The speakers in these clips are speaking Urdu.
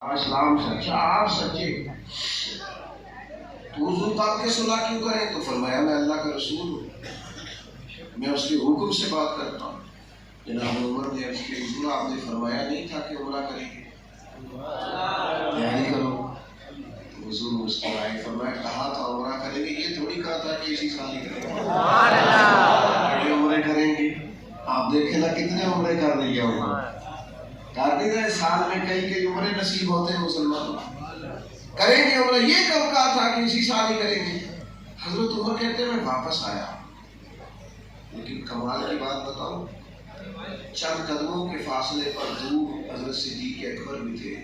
اسلام سچا، آپ سچے، تو حضور پاک کے صلاح کیوں کریں؟ تو فرمایا میں اللہ کا رسول ہوں، میں اس کے حکم سے بات کرتا ہوں۔ جناب عمر نے اس کے حضور آپ نے فرمایا نہیں تھا کہ عمرہ کریں گے، تیاری کرو۔ تو حضور مسکرائے، فرمایا کہا تھا عمرہ کریں گے، یہ تھوڑی کہا تھا کہ اسی سال ہی کریں گے، بڑے عمرے کریں گے۔ آپ دیکھیں نا کتنے عمرے کر لیا ہوگا، کر نہیں رہے، سال میں کئی عمرے نصیب ہوتے ہیں مسلمانوں، کریں گے عمرہ۔ یہ کب کہا تھا کہ اسی سال ہی کریں گے؟ حضرت عمر کہتے ہیں میں واپس آیا، لیکن کمال کی بات بتاؤں، چند قدموں کے فاصلے پر دور حضرت صدیق اکبر بھی تھے۔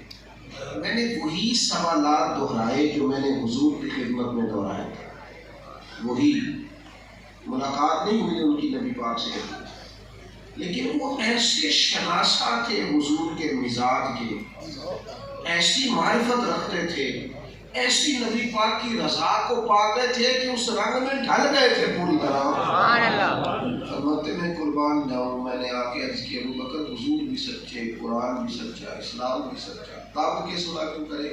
میں نے وہی سوالات دہرائے جو میں نے حضور کی خدمت میں دہرائے تھے، وہی، ملاقات نہیں ہوئی ان کی نبی پاک سے، لیکن وہ ایسے شناسہ تھے حضور کے مزاج کے، ایسی معرفت رکھتے تھے، ایسی نبی پاک کی رضا کو پاتے تھے کہ اس رنگ میں ڈھل گئے تھے پوری طرح۔ فرماتے میں قربان جاؤں، میں نے آ کے عرض کیا ابو بکر حضور بھی سچے، قرآن بھی سچا، اسلام بھی سچا، تاب کے صلاح کیوں کرے؟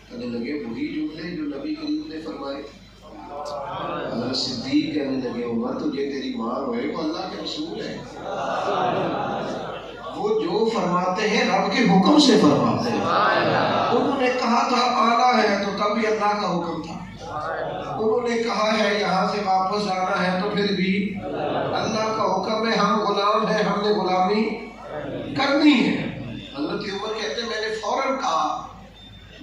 کہنے لگے وہی جملے جو نبی کریم نے فرمائے۔ حضرت صدیق کہنے لگے عمر تجھے تیری ماں روئے، وہ اللہ کے رسول ہے، وہ جو فرماتے ہیں رب کے حکم سے فرماتے ہیں۔ انہوں نے کہا تھا آنا ہے تو تب بھی اللہ کا حکم تھا، انہوں نے کہا ہے یہاں سے واپس جانا ہے تو پھر بھی اللہ کا حکم ہے، ہم غلام ہیں، ہم نے غلامی کرنی ہے۔ حضرت عمر کہتے ہیں میں نے فوراً کہا،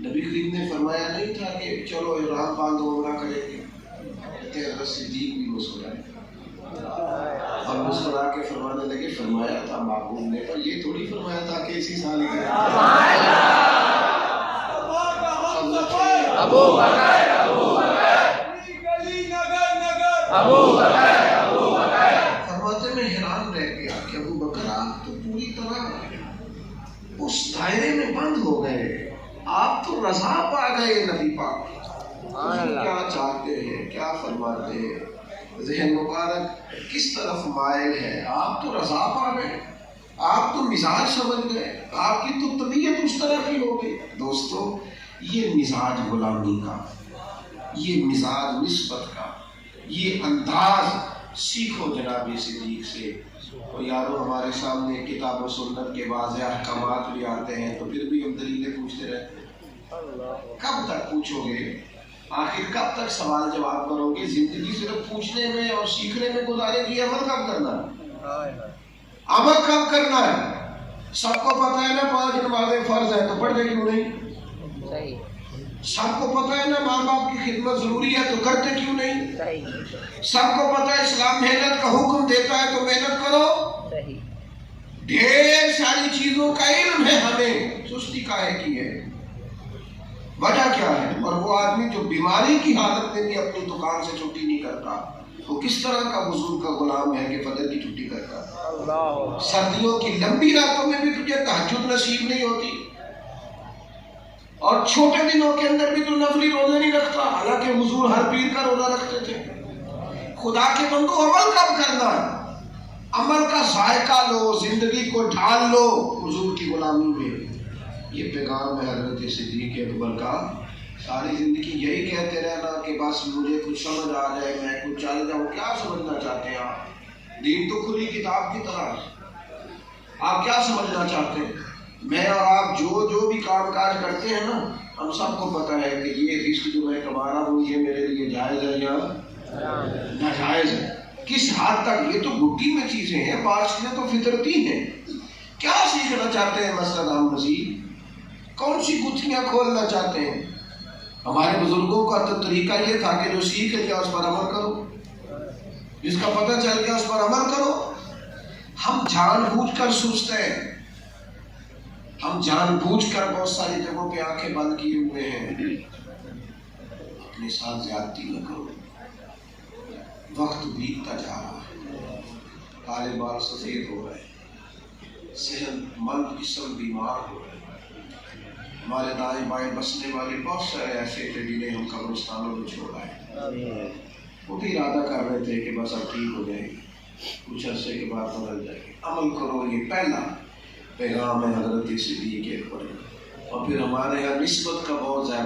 نبی کریم نے فرمایا نہیں تھا کہ چلو احرام باندھو عمرہ کریں گے؟ کہتے ہیں حضرت صدیق بھی مسکرائے اور مسکرا کے فرمانے لگے فرمایا تھا محبوب نے، پر یہ تھوڑی فرمایا تھا کہ اسی سال ہی کریں۔ فرماتے میں حیران رہ گیا کہ ابو بکر آپ تو پوری طرح اس دائرے میں بند ہو گئے، آپ تو رضا پا گئے نبی پاک، کیا چاہتے ہیں، کیا فرماتے ہیں، ذہن مبارک کس طرف مائل ہے، آپ تو رضا پا گئے، آپ تو مزاج سمجھ گئے، آپ کی تو طبیعت اس طرح کی ہو گئی۔ دوستو یہ مزاج غلامی کا، یہ مزاج نسبت کا، یہ انداز سیکھو جناب صدیق سے۔ اور یارو ہمارے سامنے کتاب و سنت کے واضح احکامات بھی آتے ہیں تو پھر بھی ہم دلیلیں پوچھتے رہتے ہیں۔ کب تک پوچھو گے؟ آخر کب تک سوال جواب کرو گے؟ زندگی صرف پوچھنے میں اور سیکھنے میں گزارے گی، عمل کب کرنا ہے؟ عمل کب کرنا ہے؟ سب کو پتہ ہے نا 5 نمازیں فرض ہے تو پڑھتے کیوں نہیں؟ سب کو پتہ ہے نا ماں باپ کی خدمت ضروری ہے تو کرتے کیوں نہیں؟ سب کو پتہ ہے اسلام محنت کا حکم دیتا ہے تو محنت کرو۔ ڈھیر ساری چیزوں کا علم ہے ہمیں، سستی کاہے کی ہے؟ وجہ کیا ہے؟ اور وہ آدمی جو بیماری کی حالت میں بھی اپنی دکان سے چھٹی نہیں کرتا، وہ کس طرح کا حضور کا غلام ہے کہ فجر کی چھٹی کرتا؟ سردیوں کی لمبی راتوں میں بھی تجھے تہجد نصیب نہیں ہوتی، اور چھوٹے دنوں کے اندر بھی تو نفلی روزے نہیں رکھتا، حالانکہ حضور ہر پیر کا روزہ رکھتے تھے۔ خدا کے بندو عمل کب کرنا ہے؟ عمل کا ذائقہ لو، زندگی کو ڈھال لو حضور کی غلامی میں۔ یہ پیغام ہے حضرت صدیق اکبر کا۔ ساری زندگی یہی کہتے رہنا کہ بس مجھے کچھ سمجھ آ جائے، میں کچھ چل جاؤں۔ کیا سمجھنا چاہتے ہیں آپ؟ دین تو کھلی کتاب کی طرح ہے، آپ کیا سمجھنا چاہتے ہیں؟ میں اور آپ جو بھی کام کاج کرتے ہیں نا، ہم سب کو پتہ ہے کہ یہ رزق جو میں کما رہا ہوں یہ میرے لیے جائز ہے یا ناجائز ہے، کس حد تک۔ یہ تو گٹی میں چیزیں ہیں، بعض چیزیں تو فطرتی ہیں۔ کیا سیکھنا چاہتے ہیں مسجد ہم مزید؟ کون سی گتھیاں کھولنا چاہتے ہیں؟ ہمارے بزرگوں کا تو طریقہ یہ تھا کہ جو سیکھ لیا اس پر عمل کرو، جس کا پتہ چل گیا اس پر عمل کرو۔ ہم جان بوجھ کر سست ہیں، ہم جان بوجھ کر بہت ساری جگہوں پہ آنکھیں بند کیے ہوئے ہیں۔ اپنے ساتھ زیادتی نہ کرو، وقت بیتتا جا رہا ہے، کالے بال سفید ہو رہے ہیں، صحت مند جسم بیمار ہو رہے ہیں، ہمارے دائیں بائیں بسنے والے بہت سارے ایسے تھے جنہیں ہم قبرستانوں میں چھوڑ آئے، وہ بھی ارادہ کر رہے تھے کہ بس اب ٹھیک ہو جائے گی، کچھ عرصے کے بعد بدل جائے گی۔ عمل کرو، یہ پہلا پیغام ہے حضرت صدیق اکبر۔ اور پھر ہمارے یہاں نسبت کا بہت زیادہ